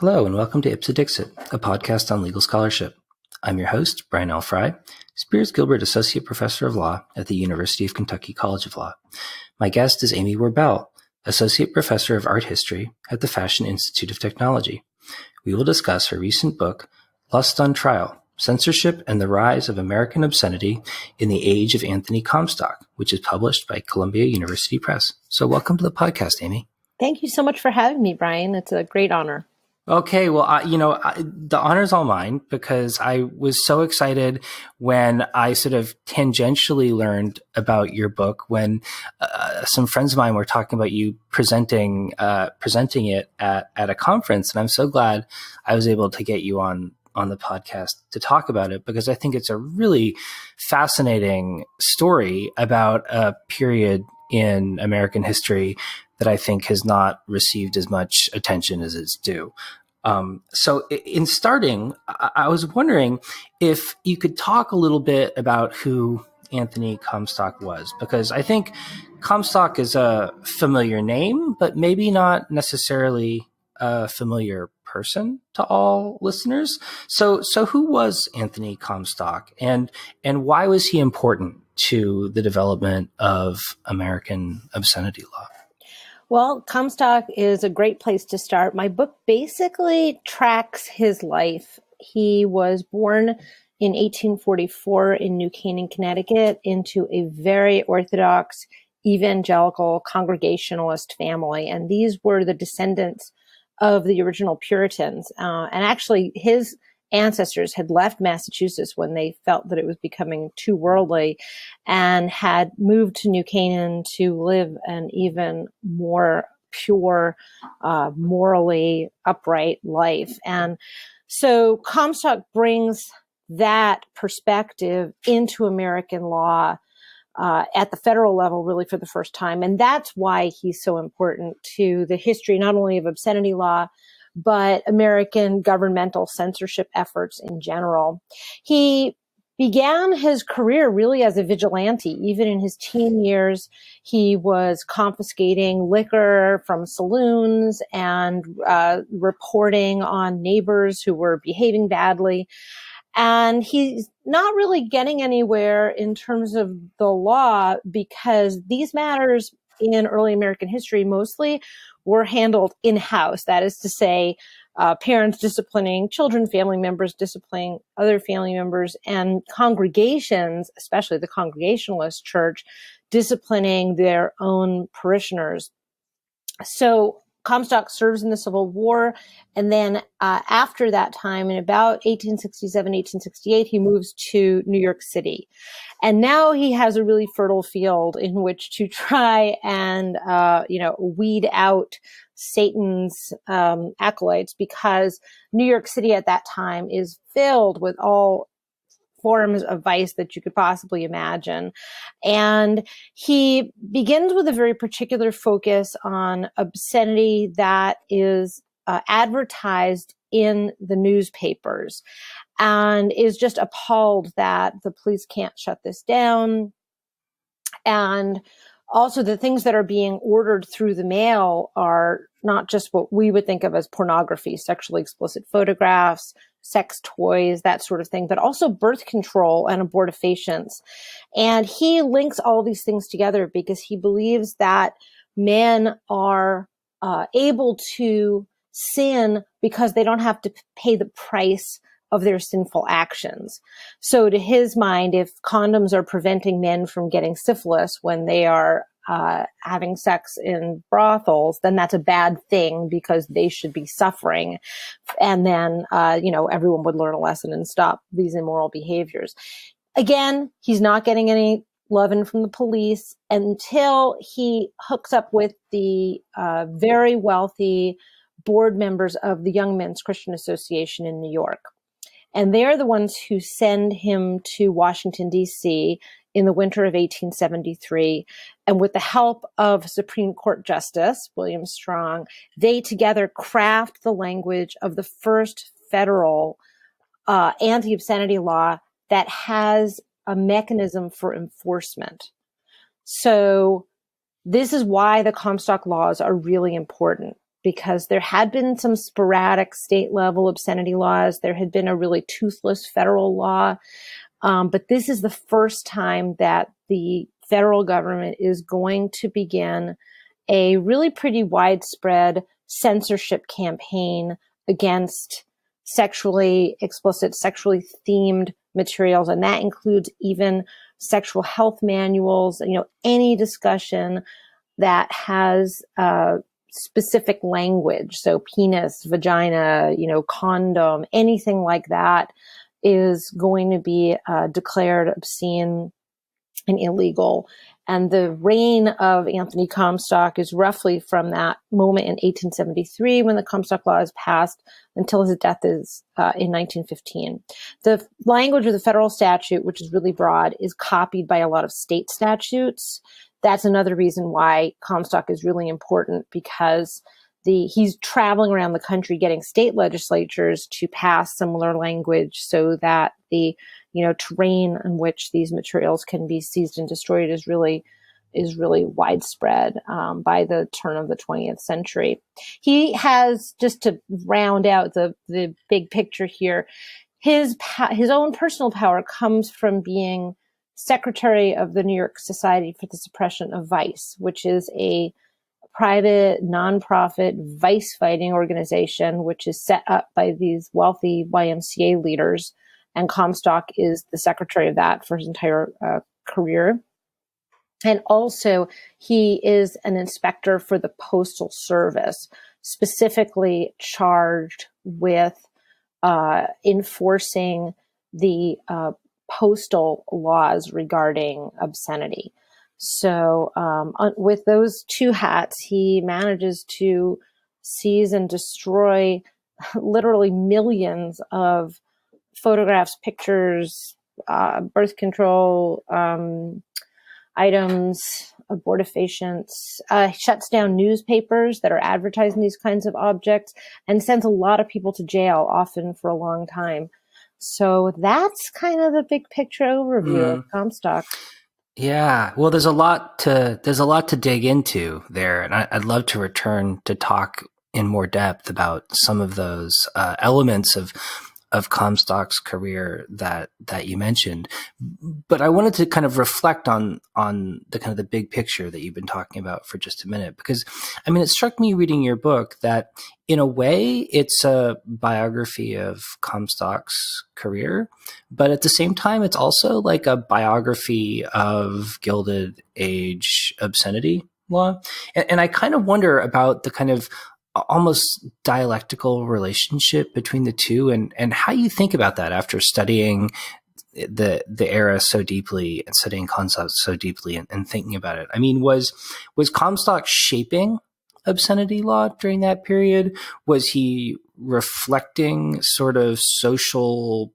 Hello, and welcome to Ipsa Dixit, a podcast on legal scholarship. I'm your host, Brian L. Fry, Spears Gilbert Associate Professor of Law at the University of Kentucky College of Law. My guest is Amy Werbel, Associate Professor of Art History at the Fashion Institute of Technology. We will discuss her recent book, Lust on Trial, Censorship and the Rise of American Obscenity in the Age of Anthony Comstock, which is published by Columbia University Press. So welcome to the podcast, Amy. Thank you so much for having me, Brian. It's a great honor. Okay, well, the honor's all mine because I was so excited when I sort of tangentially learned about your book when some friends of mine were talking about you presenting it at a conference, and I'm so glad I was able to get you on the podcast to talk about it because I think it's a really fascinating story about a period in American history that I think has not received as much attention as it's due. So in starting, I was wondering if you could talk a little bit about who Anthony Comstock was, because I think Comstock is a familiar name, but maybe not necessarily a familiar person to all listeners. So who was Anthony Comstock, and why was he important to the development of American obscenity law? Well, Comstock is a great place to start. My book basically tracks his life. He was born in 1844 in New Canaan, Connecticut, into a very Orthodox, evangelical, Congregationalist family. And these were the descendants of the original Puritans. And actually, his ancestors had left Massachusetts when they felt that it was becoming too worldly and had moved to New Canaan to live an even more pure, morally upright life. And so Comstock brings that perspective into American law at the federal level, really for the first time. And that's why he's so important to the history, not only of obscenity law, but American governmental censorship efforts in general. He began his career really as a vigilante. Even in his teen years, he was confiscating liquor from saloons and reporting on neighbors who were behaving badly. And he's not really getting anywhere in terms of the law because these matters in early American history mostly were handled in-house. That is to say, parents disciplining children, family members disciplining other family members, and congregations, especially the Congregationalist church, disciplining their own parishioners. So Comstock serves in the Civil War, and then after that time, in about 1867, 1868, he moves to New York City. And now he has a really fertile field in which to try and, weed out Satan's acolytes, because New York City at that time is filled with all forms of vice that you could possibly imagine. And he begins with a very particular focus on obscenity that is advertised in the newspapers, and is just appalled that the police can't shut this down. And also the things that are being ordered through the mail are not just what we would think of as pornography, sexually explicit photographs, sex toys, that sort of thing, but also birth control and abortifacients. And he links all these things together because he believes that men are able to sin because they don't have to pay the price of their sinful actions. So to his mind, if condoms are preventing men from getting syphilis when they are having sex in brothels, then that's a bad thing because they should be suffering. And then, everyone would learn a lesson and stop these immoral behaviors. Again, he's not getting any loving from the police until he hooks up with the very wealthy board members of the Young Men's Christian Association in New York. And they're the ones who send him to Washington, D.C. in the winter of 1873. And with the help of Supreme Court Justice William Strong, they together craft the language of the first federal anti-obscenity law that has a mechanism for enforcement. So this is why the Comstock laws are really important. because there had been some sporadic state level obscenity laws. There had been a really toothless federal law. But this is the first time that the federal government is going to begin a really pretty widespread censorship campaign against sexually explicit, sexually themed materials. And that includes even sexual health manuals, any discussion that has specific language. So penis, vagina, condom, anything like that is going to be declared obscene and illegal. And the reign of Anthony Comstock is roughly from that moment in 1873 when the Comstock Law is passed until his death is in 1915. The language of the federal statute, which is really broad, is copied by a lot of state statutes. That's another reason why Comstock is really important, because he's traveling around the country getting state legislatures to pass similar language so that the terrain in which these materials can be seized and destroyed is really widespread by the turn of the 20th century. He has, just to round out the big picture here, his own personal power comes from being secretary of the New York Society for the Suppression of Vice, which is a private, nonprofit vice fighting organization, which is set up by these wealthy YMCA leaders. And Comstock is the secretary of that for his entire career. And also, he is an inspector for the Postal Service, specifically charged with enforcing the postal laws regarding obscenity. So with those two hats, he manages to seize and destroy literally millions of photographs, pictures, birth control items, abortifacients, shuts down newspapers that are advertising these kinds of objects, and sends a lot of people to jail, often for a long time. So that's kind of the big picture overview of Comstock. Yeah. Well, there's a lot to dig into there. And I'd love to return to talk in more depth about some of those elements of Comstock's career that you mentioned. But I wanted to kind of reflect on the kind of the big picture that you've been talking about for just a minute, because I mean, it struck me reading your book that in a way it's a biography of Comstock's career, but at the same time, it's also like a biography of Gilded Age obscenity law. And I kind of wonder about the kind of almost dialectical relationship between the two, and how you think about that after studying the era so deeply and studying concepts so deeply and thinking about it. I mean, was Comstock shaping obscenity law during that period? Was he reflecting sort of social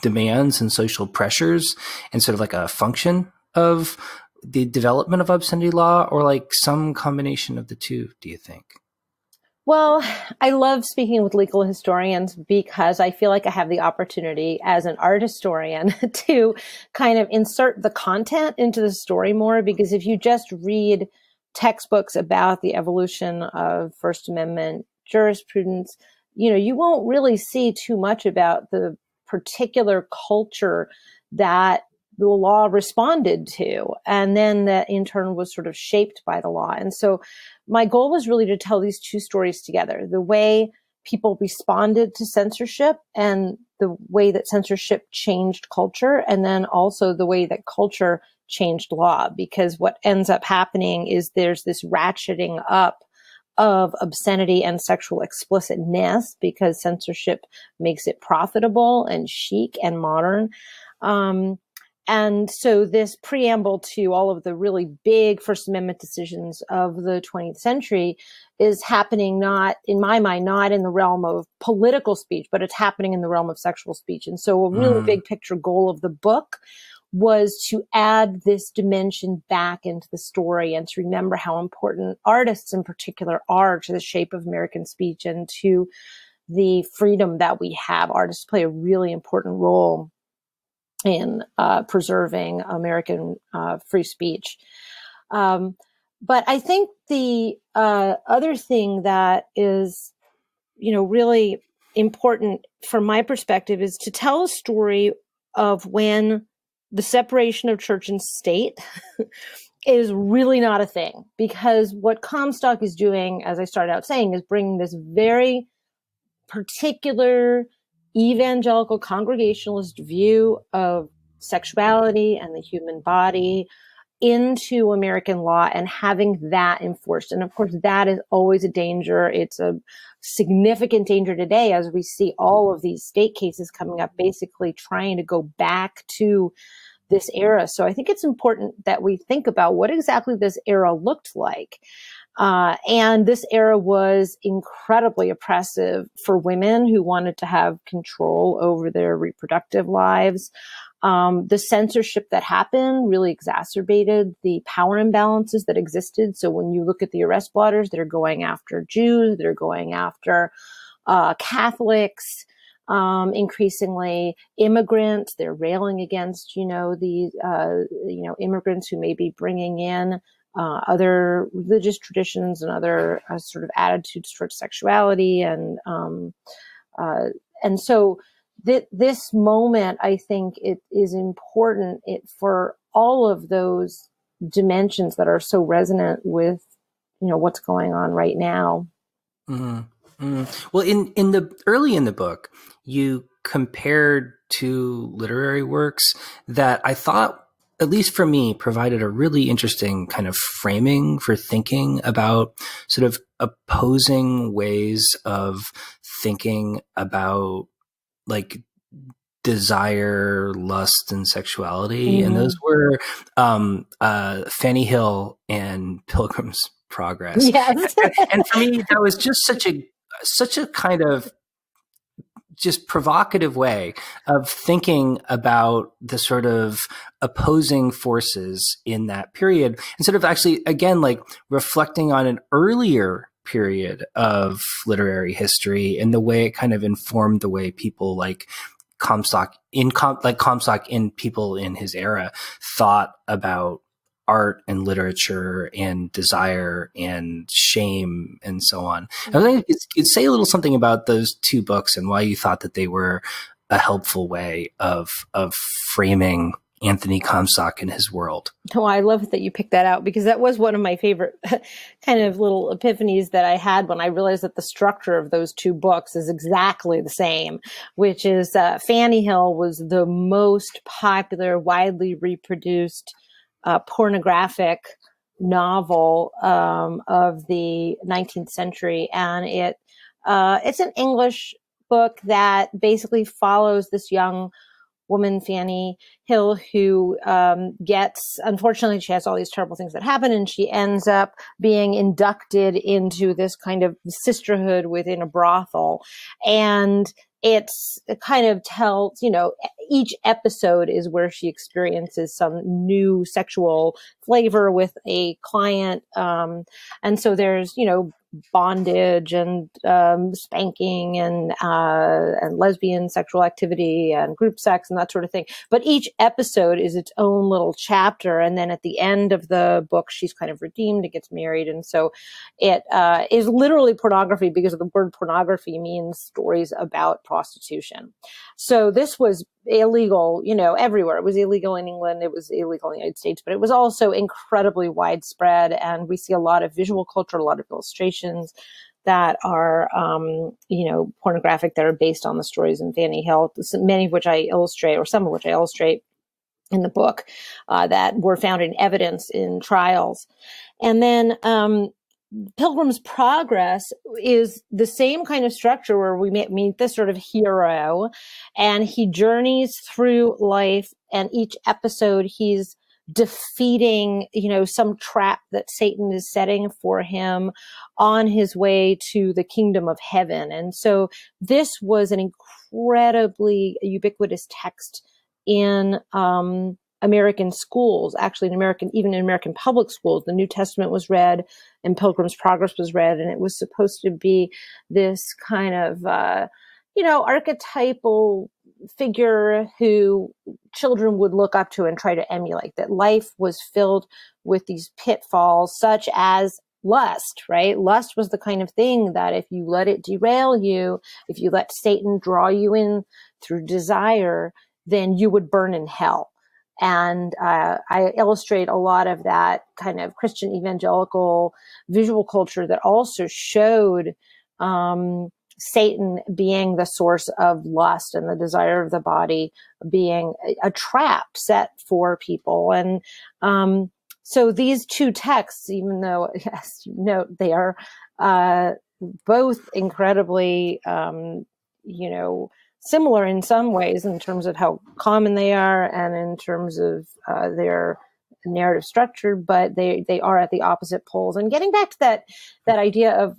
demands and social pressures and sort of like a function of the development of obscenity law, or like some combination of the two, do you think? Well, I love speaking with legal historians because I feel like I have the opportunity as an art historian to kind of insert the content into the story more, because if you just read textbooks about the evolution of First Amendment jurisprudence, you won't really see too much about the particular culture that the law responded to, and then that in turn was sort of shaped by the law. And so my goal was really to tell these two stories together: the way people responded to censorship and the way that censorship changed culture, and then also the way that culture changed law. Because what ends up happening is there's this ratcheting up of obscenity and sexual explicitness because censorship makes it profitable and chic and modern. And so this preamble to all of the really big First Amendment decisions of the 20th century is happening not, in my mind, not in the realm of political speech, but it's happening in the realm of sexual speech. And so a really big picture goal of the book was to add this dimension back into the story and to remember how important artists in particular are to the shape of American speech and to the freedom that we have. Artists play a really important role in preserving American free speech. But I think the other thing that is, really important from my perspective is to tell a story of when the separation of church and state is really not a thing. Because what Comstock is doing, as I started out saying, is bringing this very particular evangelical congregationalist view of sexuality and the human body into American law and having that enforced. And of course, that is always a danger. It's a significant danger today as we see all of these state cases coming up, basically trying to go back to this era. So I think it's important that we think about what exactly this era looked like. And this era was incredibly oppressive for women who wanted to have control over their reproductive lives. The censorship that happened really exacerbated the power imbalances that existed. So when you look at the arrest blotters, they're going after Jews, they're going after Catholics, increasingly immigrants. They're railing against, these, immigrants who may be bringing in other religious traditions and other sort of attitudes towards sexuality. And so this moment, I think it is important for all of those dimensions that are so resonant with, what's going on right now. Mm-hmm. Mm-hmm. Well, in the early in the book, you compared two literary works that I thought, at least for me, provided a really interesting kind of framing for thinking about sort of opposing ways of thinking about like desire, lust, and sexuality. Mm-hmm. And those were Fanny Hill and Pilgrims Progress. Yes. and for me, that was just such a kind of just provocative way of thinking about the sort of opposing forces in that period, and sort of actually, again, like reflecting on an earlier period of literary history and the way it kind of informed the way people like Comstock and people in his era thought about art and literature and desire and shame and so on. I think you'd say a little something about those two books and why you thought that they were a helpful way of framing Anthony Comstock and his world. Oh, I love that you picked that out, because that was one of my favorite kind of little epiphanies that I had when I realized that the structure of those two books is exactly the same, which is Fanny Hill was the most popular, widely reproduced pornographic novel of the 19th century. And it's an English book that basically follows this young woman, Fanny Hill, who unfortunately, she has all these terrible things that happen, and she ends up being inducted into this kind of sisterhood within a brothel. And it's kind of tells, each episode is where she experiences some new sexual flavor with a client. And so there's, bondage and spanking and lesbian sexual activity and group sex and that sort of thing. But each episode is its own little chapter. And then at the end of the book, she's kind of redeemed and gets married. And so it is literally pornography, because the word pornography means stories about prostitution. So this was illegal, everywhere. It was illegal in England. It was illegal in the United States, but it was also incredibly widespread. And we see a lot of visual culture, a lot of illustrations that are, pornographic, that are based on the stories in Fanny Hill, many of which I illustrate, or some of which I illustrate in the book, that were found in evidence in trials. And then, Pilgrim's Progress is the same kind of structure where we meet this sort of hero, and he journeys through life, and each episode he's defeating, some trap that Satan is setting for him on his way to the kingdom of heaven. And so this was an incredibly ubiquitous text in American schools, actually even in American public schools. The New Testament was read and Pilgrim's Progress was read, and it was supposed to be this kind of, archetypal figure who children would look up to and try to emulate, that life was filled with these pitfalls, such as lust, right? Lust was the kind of thing that if you let it derail you, if you let Satan draw you in through desire, then you would burn in hell. And I illustrate a lot of that kind of Christian evangelical visual culture that also showed Satan being the source of lust and the desire of the body being a trap set for people. And so these two texts, even though, as you note, they are both incredibly, similar in some ways in terms of how common they are and in terms of their narrative structure, but they are at the opposite poles. And getting back to that idea of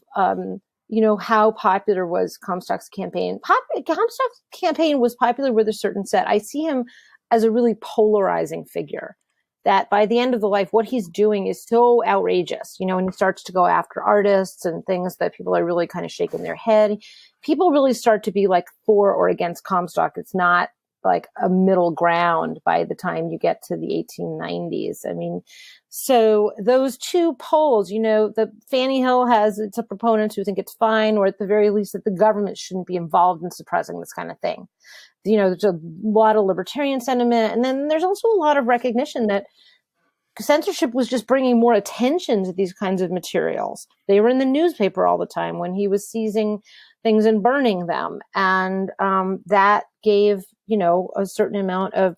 how popular was Comstock's campaign. Comstock's campaign was popular with a certain set. I see him as a really polarizing figure, that by the end of the life, what he's doing is so outrageous, when he starts to go after artists and things that people are really kind of shaking their head. People really start to be like for or against Comstock. It's not like a middle ground by the time you get to the 1890s. I mean, so those two poles, the Fanny Hill has its proponents who think it's fine, or at the very least that the government shouldn't be involved in suppressing this kind of thing. There's a lot of libertarian sentiment. And then there's also a lot of recognition that censorship was just bringing more attention to these kinds of materials. They were in the newspaper all the time when he was seizing things and burning them. And that gave, a certain amount of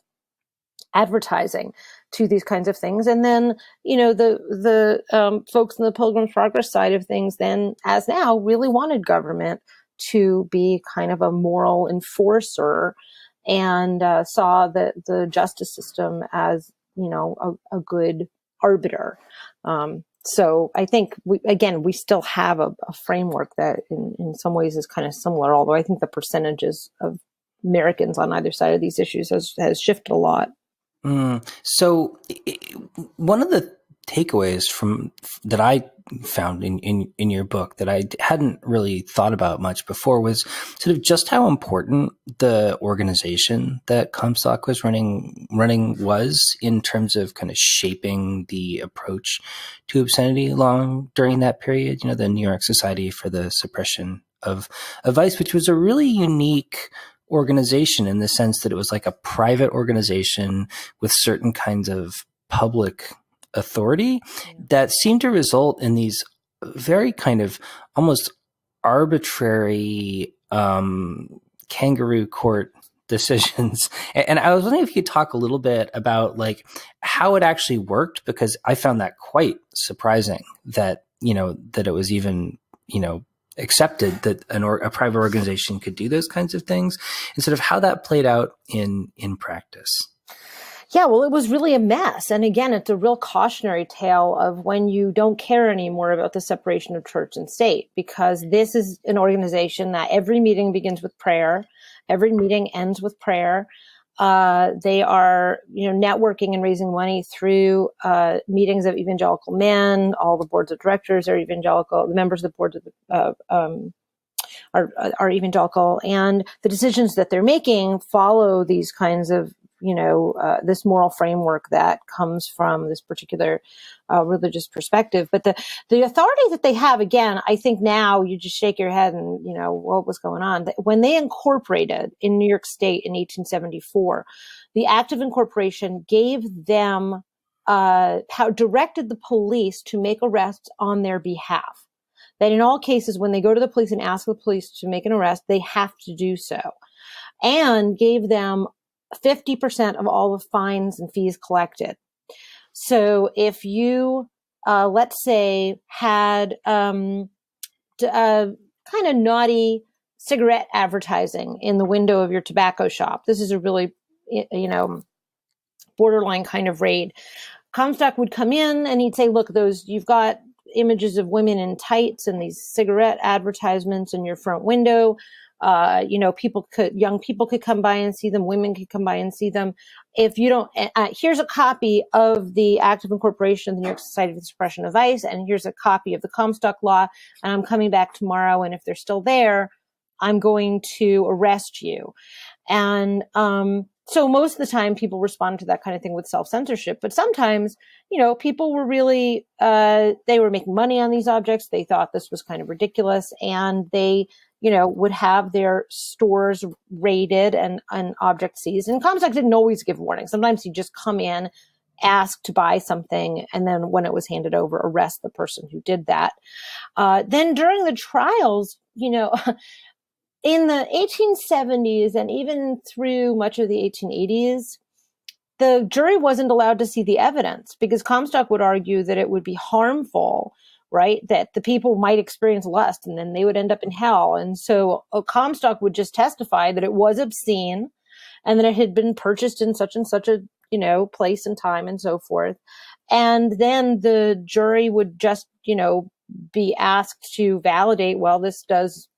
advertising to these kinds of things. And then, the folks in the Pilgrims Progress side of things then, as now, really wanted government to be kind of a moral enforcer and saw the justice system as, a good arbiter. So I think we still have a framework that in some ways is kind of similar, although I think the percentages of Americans on either side of these issues has shifted a lot. So one of the takeaways that I found in your book that I hadn't really thought about much before was sort of just how important the organization that Comstock was running was in terms of kind of shaping the approach to obscenity during that period. The New York Society for the Suppression of Vice, which was a really unique organization in the sense that it was like a private organization with certain kinds of public authority that seemed to result in these very kind of almost arbitrary kangaroo court decisions. And I was wondering if you could talk a little bit about like how it actually worked, because I found that quite surprising that, that it was even, accepted that a private organization could do those kinds of things, and sort of how that played out in practice. Yeah, well, it was really a mess. And again, it's a real cautionary tale of when you don't care anymore about the separation of church and state, because this is an organization that every meeting begins with prayer. Every meeting ends with prayer. They are, networking and raising money through meetings of evangelical men. All the boards of directors are evangelical. The members of the board are evangelical, and the decisions that they're making follow these kinds of, this moral framework that comes from this particular religious perspective. But the authority that they have, again, I think now you just shake your head and, what was going on. When they incorporated in New York State in 1874, the act of incorporation gave them, directed the police to make arrests on their behalf. That in all cases, when they go to the police and ask the police to make an arrest, they have to do so, and gave them 50% of all the fines and fees collected. So if you, let's say, had kind of naughty cigarette advertising in the window of your tobacco shop, this is a really, borderline kind of raid. Comstock would come in and he'd say, look, you've got images of women in tights and these cigarette advertisements in your front window. Young people could come by and see them. Women could come by and see them. If you don't, here's a copy of the Act of Incorporation of the New York Society for the Suppression of Vice, and here's a copy of the Comstock Law, and I'm coming back tomorrow, and if they're still there, I'm going to arrest you. And so most of the time people respond to that kind of thing with self-censorship. But sometimes, people were really, they were making money on these objects. They thought this was kind of ridiculous. And they, would have their stores raided and an object seized. And Comstock didn't always give warning. Sometimes he'd just come in, ask to buy something, and then when it was handed over, arrest the person who did that. Then during the trials, in the 1870s and even through much of the 1880s, the jury wasn't allowed to see the evidence because Comstock would argue that it would be harmful, right? That the people might experience lust and then they would end up in hell. And so Comstock would just testify that it was obscene and that it had been purchased in such and such a, place and time and so forth. And then the jury would just, be asked to validate, well, this does,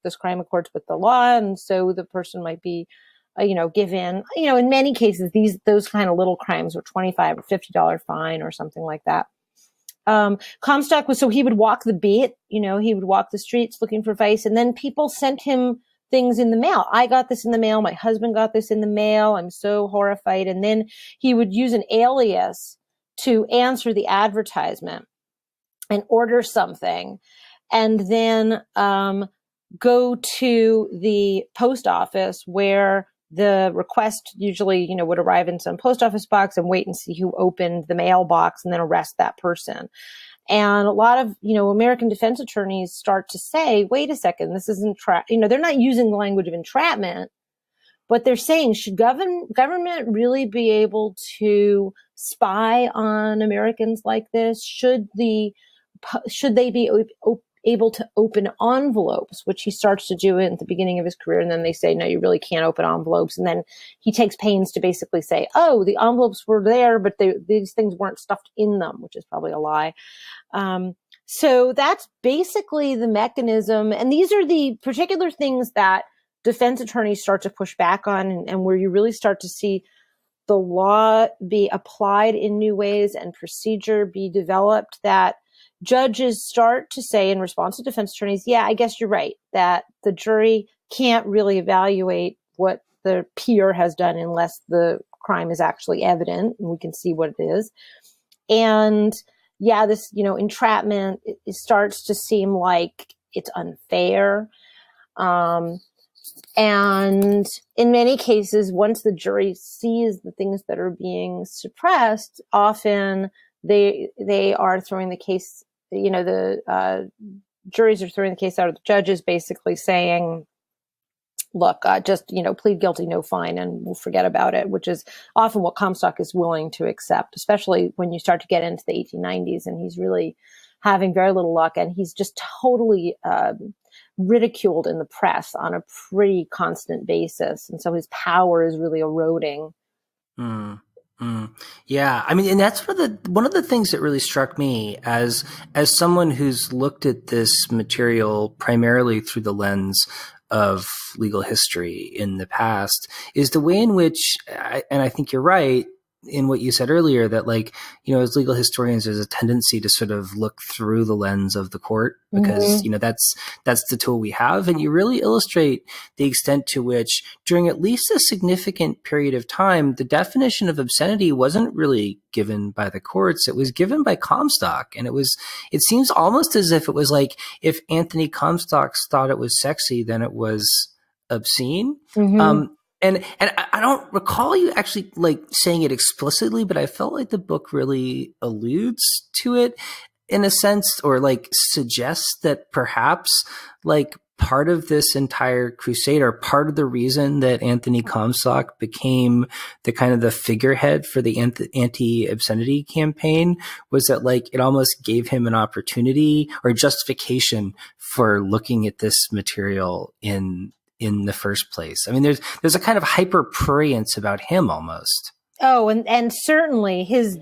this crime accords with the law. And so the person might be, given, in many cases, those kind of little crimes were $25 or $50 fine or something like that. Comstock so he would walk the beat, he would walk the streets looking for vice. And then people sent him things in the mail. I got this in the mail. My husband got this in the mail. I'm so horrified. And then he would use an alias to answer the advertisement and order something. And then, go to the post office where the request usually, would arrive in some post office box and wait and see who opened the mailbox and then arrest that person. And a lot of, American defense attorneys start to say, wait a second, this isn't, they're not using the language of entrapment, but they're saying, should government really be able to spy on Americans like this? Should they be able to open envelopes, which he starts to do at the beginning of his career. And then they say, no, you really can't open envelopes. And then he takes pains to basically say, oh, the envelopes were there, but these things weren't stuffed in them, which is probably a lie. So that's basically the mechanism. And these are the particular things that defense attorneys start to push back on and where you really start to see the law be applied in new ways and procedure be developed that judges start to say in response to defense attorneys, yeah, I guess you're right, that the jury can't really evaluate what the peer has done unless the crime is actually evident and we can see what it is. And yeah, this, entrapment, it starts to seem like it's unfair. And in many cases, once the jury sees the things that are being suppressed, often they are throwing the case, the juries are throwing the case out of the judges, basically saying, look, just, plead guilty, no fine, and we'll forget about it, which is often what Comstock is willing to accept, especially when you start to get into the 1890s and he's really having very little luck. And he's just totally ridiculed in the press on a pretty constant basis. And so his power is really eroding. Yeah. I mean, and that's one of the things that really struck me as someone who's looked at this material primarily through the lens of legal history in the past is the way in which, and I think you're right in what you said earlier, that as legal historians, there's a tendency to sort of look through the lens of the court because, that's the tool we have. And you really illustrate the extent to which during at least a significant period of time, the definition of obscenity wasn't really given by the courts. It was given by Comstock. And it seems almost as if it was like, if Anthony Comstock thought it was sexy, then it was obscene. And I don't recall you actually saying it explicitly, but I felt like the book really alludes to it in a sense, or suggests that perhaps part of this entire crusade, or part of the reason that Anthony Comstock became the kind of the figurehead for the anti-obscenity campaign, was that it almost gave him an opportunity or justification for looking at this material in the first place. I mean, there's a kind of hyper prurience about him almost. Oh, and certainly his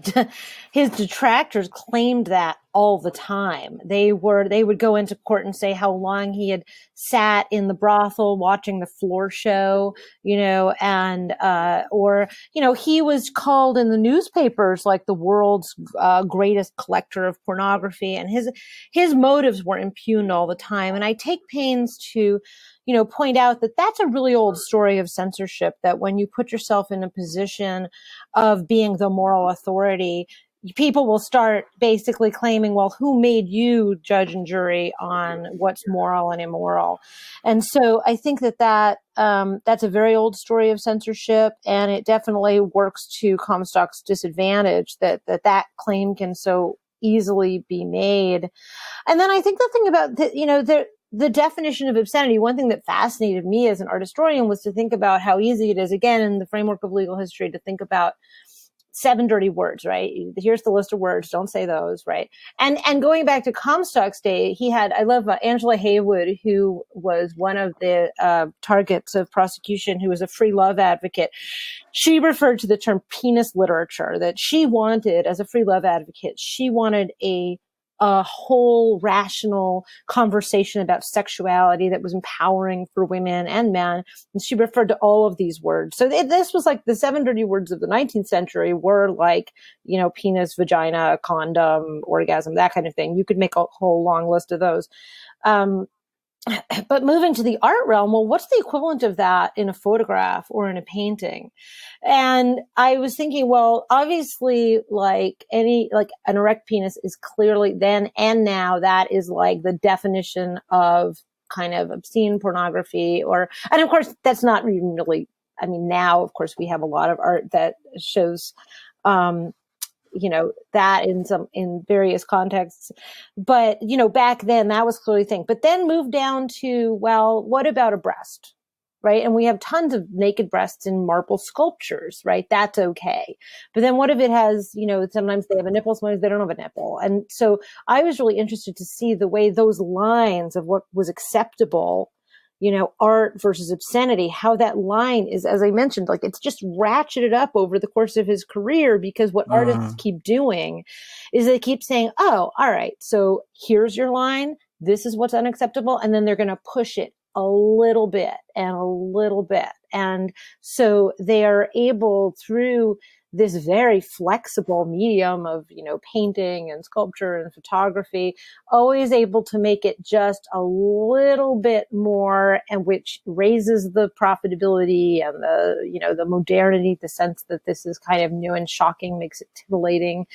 detractors claimed that all the time. They would go into court and say how long he had sat in the brothel watching the floor show, and, or, he was called in the newspapers like the world's greatest collector of pornography, and his motives were impugned all the time. And I take pains to, point out that that's a really old story of censorship, that when you put yourself in a position of being the moral authority, people will start basically claiming, well, who made you judge and jury on what's moral and immoral? And so I think that that's a very old story of censorship, and it definitely works to Comstock's disadvantage that claim can so easily be made. And then I think the thing about the definition of obscenity, one thing that fascinated me as an art historian was to think about how easy it is, again, in the framework of legal history, to think about 7 dirty words, right? Here's the list of words. Don't say those, right? And going back to Comstock's day, I love Angela Haywood, who was one of the targets of prosecution, who was a free love advocate. She referred to the term penis literature, that she wanted, as a free love advocate, she wanted a whole rational conversation about sexuality that was empowering for women and men. And she referred to all of these words. So this was like the 7 dirty words of the 19th century were like, penis, vagina, condom, orgasm, that kind of thing. You could make a whole long list of those. But moving to the art realm, well, what's the equivalent of that in a photograph or in a painting? And I was thinking, well, obviously, like an erect penis is clearly then and now, that is like the definition of kind of obscene pornography, and of course, that's not even really, now, of course, we have a lot of art that shows, that in various contexts. But, back then that was clearly a thing. But then move down to, well, what about a breast? Right. And we have tons of naked breasts in marble sculptures, right? That's okay. But then what if it has, sometimes they have a nipple, sometimes they don't have a nipple. And so I was really interested to see the way those lines of what was acceptable, art versus obscenity, how that line is, as I mentioned, like it's just ratcheted up over the course of his career, because what artists keep doing is they keep saying, oh, all right, so here's your line. This is what's unacceptable. And then they're going to push it a little bit and a little bit. And so they are able, through this very flexible medium of, painting and sculpture and photography, always able to make it just a little bit more, and which raises the profitability and the modernity, the sense that this is kind of new and shocking, makes it titillating.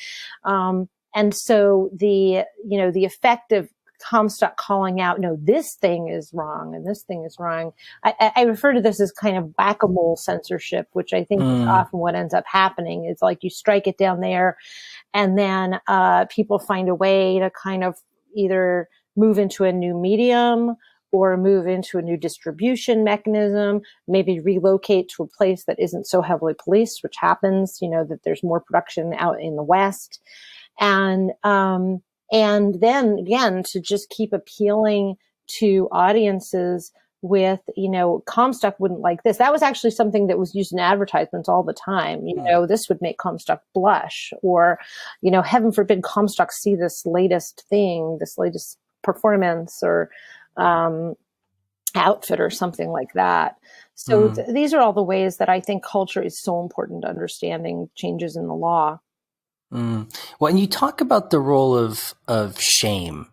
And so the effect of Comstock calling out, no, this thing is wrong and this thing is wrong. I refer to this as kind of whack-a-mole censorship, which I think is often what ends up happening. It's like you strike it down there, and then people find a way to kind of either move into a new medium or move into a new distribution mechanism, maybe relocate to a place that isn't so heavily policed, which happens, that there's more production out in the West. And then again, to just keep appealing to audiences with, Comstock wouldn't like this. That was actually something that was used in advertisements all the time. This would make Comstock blush, or, heaven forbid Comstock see this latest thing, this latest performance or outfit or something like that. So these are all the ways that I think culture is so important to understanding changes in the law. Well, and you talk about the role of shame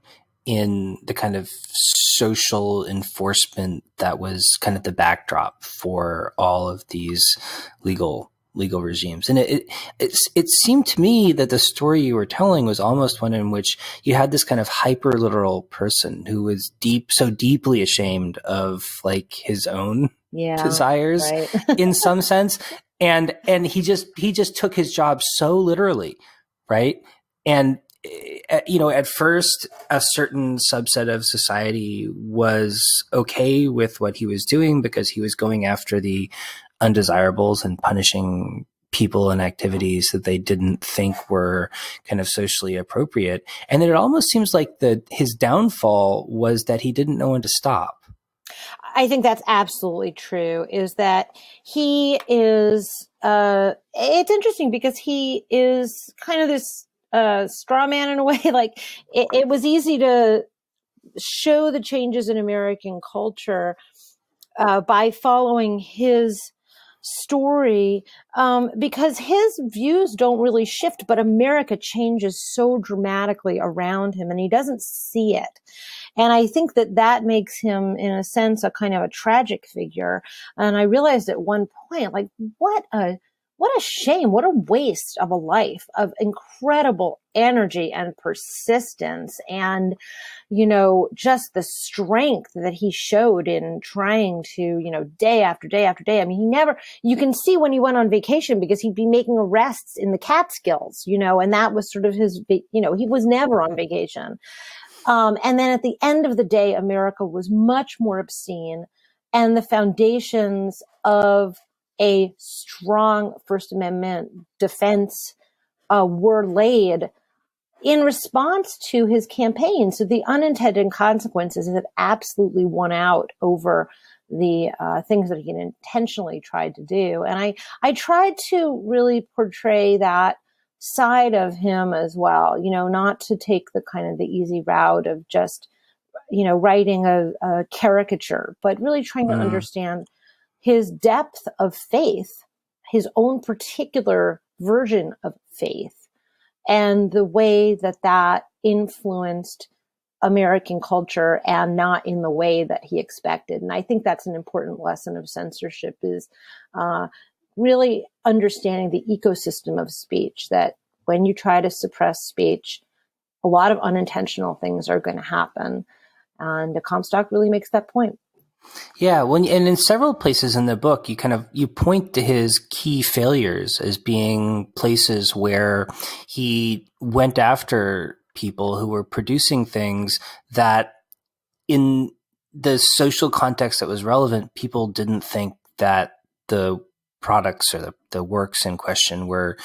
in the kind of social enforcement that was kind of the backdrop for all of these legal regimes. And it seemed to me that the story you were telling was almost one in which you had this kind of hyper literal person who was so deeply ashamed of like his own desires, right. in some sense. And he just took his job so literally, right? And at first, a certain subset of society was okay with what he was doing because he was going after the undesirables and punishing people and activities that they didn't think were kind of socially appropriate. And then it almost seems like his downfall was that he didn't know when to stop. I think that's absolutely true, is that he is, it's interesting because he is kind of this straw man in a way. Like it was easy to show the changes in American culture by following his story, because his views don't really shift, but America changes so dramatically around him and he doesn't see it. And I think that makes him, in a sense, a kind of a tragic figure. And I realized at one point, like, what a shame, what a waste of a life of incredible energy and persistence and, just the strength that he showed in trying to, day after day after day. I mean, you can see when he went on vacation because he'd be making arrests in the Catskills, and that was sort of his, he was never on vacation. And then at the end of the day, America was much more obscene, and the foundations of a strong First Amendment defense were laid in response to his campaign. So the unintended consequences have absolutely won out over the things that he intentionally tried to do. And I tried to really portray that side of him as well, not to take the kind of the easy route of just, writing a caricature, but really trying to understand his depth of faith, his own particular version of faith, and the way that influenced American culture and not in the way that he expected. And I think that's an important lesson of censorship, is really understanding the ecosystem of speech, that when you try to suppress speech, a lot of unintentional things are going to happen. And Comstock really makes that point. Yeah, and in several places in the book, you point to his key failures as being places where he went after people who were producing things that, in the social context that was relevant, people didn't think that the products or the works in question were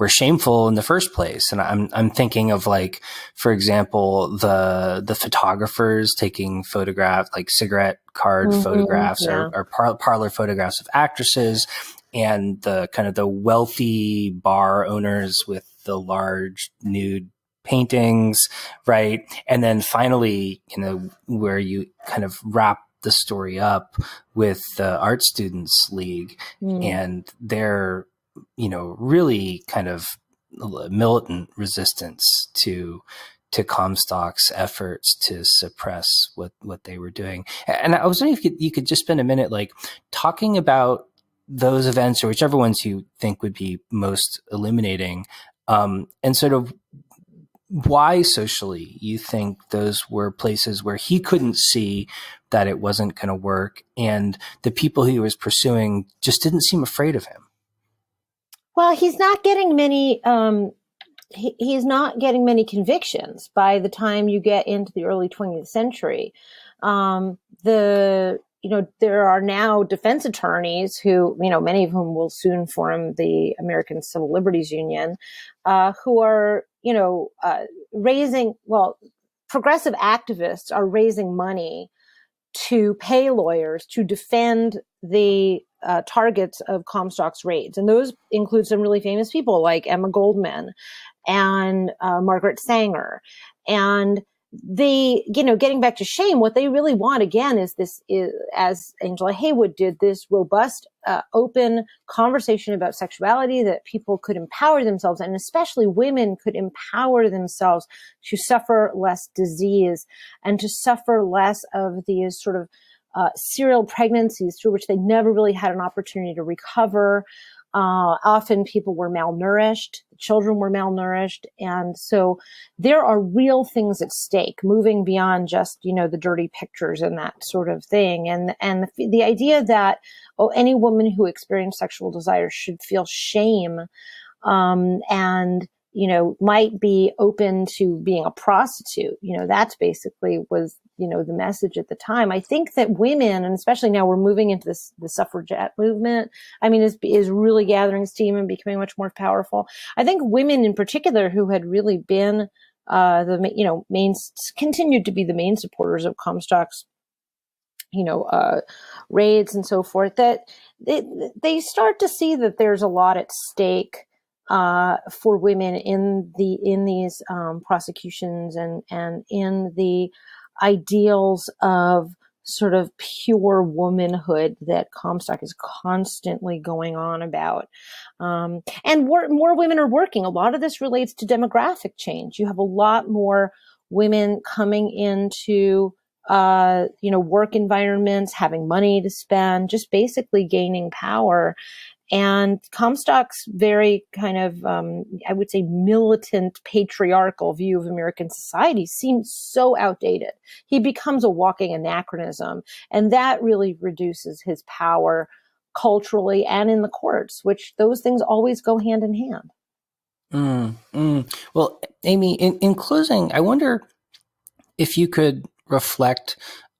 shameful in the first place. And I'm thinking of, like, for example, the photographers taking photographs, like cigarette card photographs or parlor photographs of actresses, and the kind of the wealthy bar owners with the large nude paintings, right? And then finally, where you kind of wrap the story up with the Art Students League and their, really kind of militant resistance to Comstock's efforts to suppress what they were doing. And I was wondering if you could just spend a minute, like, talking about those events, or whichever ones you think would be most illuminating, and sort of why socially you think those were places where he couldn't see that it wasn't going to work, and the people he was pursuing just didn't seem afraid of him. Well, he's not getting many. He's not getting many convictions by the time you get into the early 20th century. There are now defense attorneys who, many of whom will soon form the American Civil Liberties Union, who are, progressive activists are raising money to pay lawyers to defend the targets of Comstock's raids. And those include some really famous people like Emma Goldman and Margaret Sanger. And they, getting back to shame, what they really want, again, is as Angela Haywood did, this robust, open conversation about sexuality, that people could empower themselves, and especially women could empower themselves to suffer less disease and to suffer less of these sort of serial pregnancies through which they never really had an opportunity to recover. Often people were malnourished, children were malnourished. And so there are real things at stake, moving beyond just, the dirty pictures and that sort of thing. And the idea that, any woman who experienced sexual desire should feel shame, and, might be open to being a prostitute. That's basically was, the message at the time. I think that women, and especially now we're moving into the suffragette movement, is really gathering steam and becoming much more powerful. I think women in particular, who had really been, continued to be the main supporters of Comstock's, raids and so forth, that they start to see that there's a lot at stake, for women in these prosecutions and in the ideals of sort of pure womanhood that Comstock is constantly going on about. And more women are working. A lot of this relates to demographic change. You have a lot more women coming into work environments, having money to spend, just basically gaining power. And Comstock's very kind of, I would say, militant, patriarchal view of American society seems so outdated. He becomes a walking anachronism, and that really reduces his power culturally and in the courts, which those things always go hand in hand. Well, Amy, in closing, I wonder if you could reflect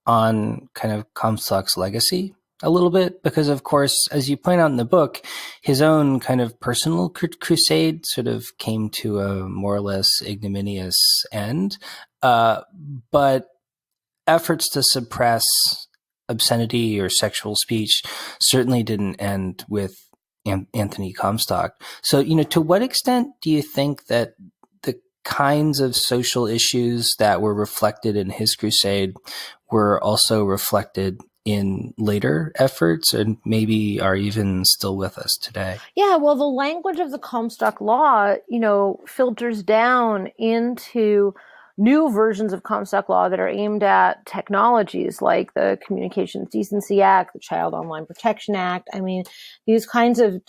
on kind of Comstock's legacy a little bit, because of course, as you point out in the book, his own kind of personal crusade sort of came to a more or less ignominious end. But efforts to suppress obscenity or sexual speech certainly didn't end with Anthony Comstock. So, to what extent do you think that the kinds of social issues that were reflected in his crusade were also reflected in later efforts and maybe are even still with us today? Yeah, well, the language of the Comstock Law, filters down into new versions of Comstock Law that are aimed at technologies like the Communications Decency Act, the Child Online Protection Act. I mean, these kinds of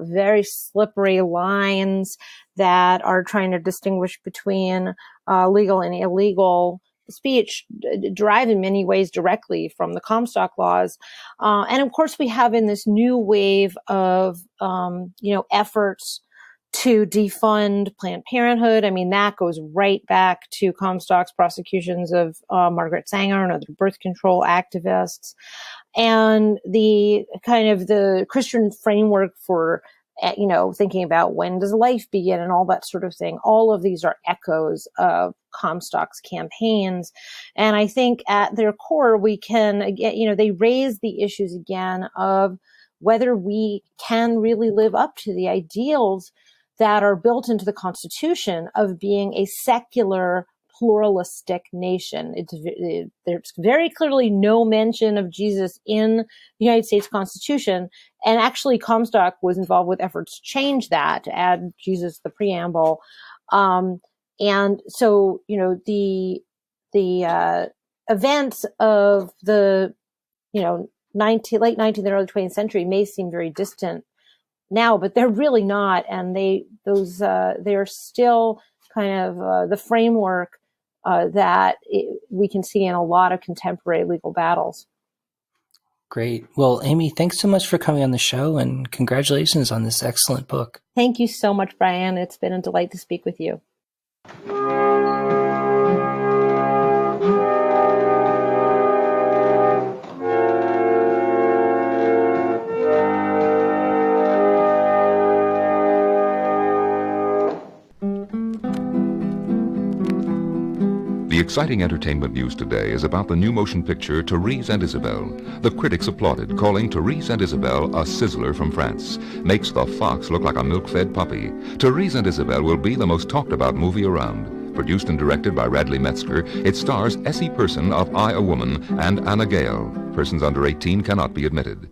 very slippery lines that are trying to distinguish between legal and illegal speech derive in many ways directly from the Comstock laws. And of course, we have in this new wave of, efforts to defund Planned Parenthood. I mean, that goes right back to Comstock's prosecutions of Margaret Sanger and other birth control activists. And the kind of the Christian framework for thinking about when does life begin and all that sort of thing. All of these are echoes of Comstock's campaigns. And I think at their core, we can, again, they raise the issues again of whether we can really live up to the ideals that are built into the Constitution of being a secular, pluralistic nation. There's very clearly no mention of Jesus in the United States Constitution. And actually, Comstock was involved with efforts to change that, to add Jesus to the preamble. And so, the events of the, late 19th and early 20th century may seem very distant now, but they're really not. And they're still kind of the framework that we can see in a lot of contemporary legal battles. Great. Well, Amy, thanks so much for coming on the show, and congratulations on this excellent book. Thank you so much, Brian. It's been a delight to speak with you. The exciting entertainment news today is about the new motion picture Therese and Isabelle. The critics applauded, calling Therese and Isabelle a sizzler from France. Makes the fox look like a milk-fed puppy. Therese and Isabelle will be the most talked-about movie around. Produced and directed by Radley Metzger, it stars Essie Person of I, a Woman and Anna Gale. Persons under 18 cannot be admitted.